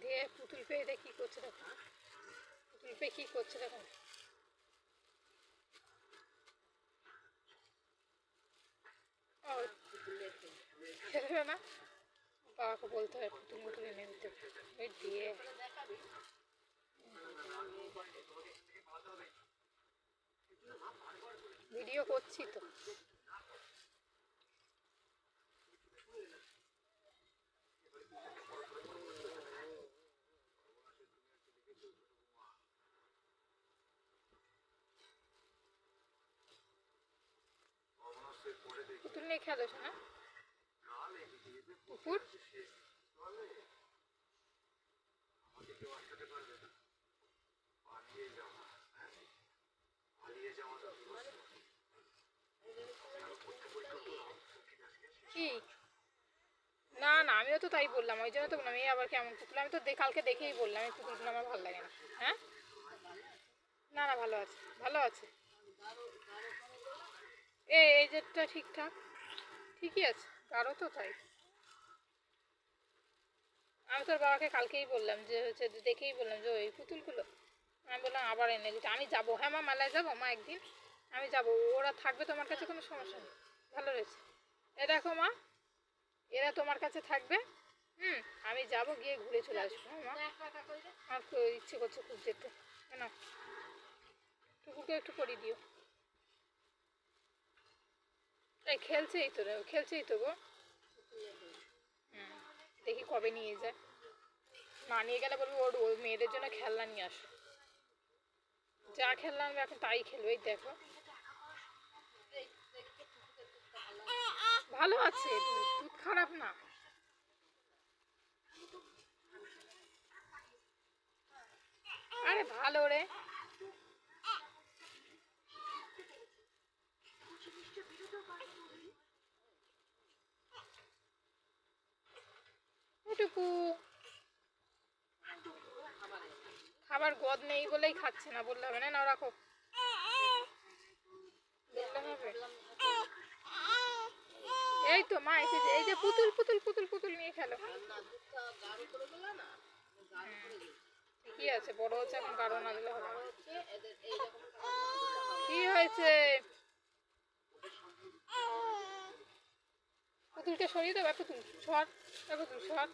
দিয়ে পুতুল পেয়ে দেখি করছে, দেখো পুতুল পেয়ে কি করছে দেখো। খেলবে না, বাবাকে বলতে হয় পুতুল মুতুল এনে দিতে। ওই দিয়ে ভিডিও করছি তো। পুতুল নিয়ে খেলো না কুকুর। কি না না, আমিও তো তাই বললাম, ওই জন্য তো বললাম এই আবার কেমন পুতুল। আমি তো কালকে দেখেই বললাম এই পুতুলগুলো আমার ভালো লাগে না। হ্যাঁ না না, ভালো আছে ভালো আছে। এই যেটা ঠিকঠাক ঠিকই আছে, গাঢ় তো তাই। আমি তোর বাবাকে কালকেই বললাম যে হচ্ছে, দেখেই বললাম যে ওই পুতুলগুলো। আমি বললাম আবার এনে দিতে, আমি যাবো। হ্যাঁ মা, মেলায় যাবো মা একদিন, আমি যাবো। ওরা থাকবে তোমার কাছে, কোনো সমস্যা নেই, ভালো রয়েছে। এ দেখো মা, এরা তোমার কাছে থাকবে। আমি যাবো, গিয়ে ঘুরে চলে আসবো। মা আমার ইচ্ছে করছে খুব যেতে। না টুকুরকে একটু পরিয়ে দিও। এই খেলছেই তো গো। দেখি কবে নিয়ে যায়। না নিয়ে গেলে বলবো ওর মেয়েদের জন্য খেলনা নিয়ে আসো। যা খেলনা আনবে এখন তাই খেলবে। এই দেখো ভালো আছে, দুধ খারাপ না। আরে ভালো রে, এটুকু খাবার গদ নেই বলেই খাচ্ছে না, বললে হবে না। না রাখো, এই তো মা এসেছে। এই যে পুতুল পুতুল পুতুল পুতুল নিয়ে খেলো। ঠিকই আছে, বড় হচ্ছে এখন, গাঢ় না দিলে হবে না। কি হয়েছে? পুতুলকে সরিয়ে দেবে। পুতুল সর, পুতুল সর।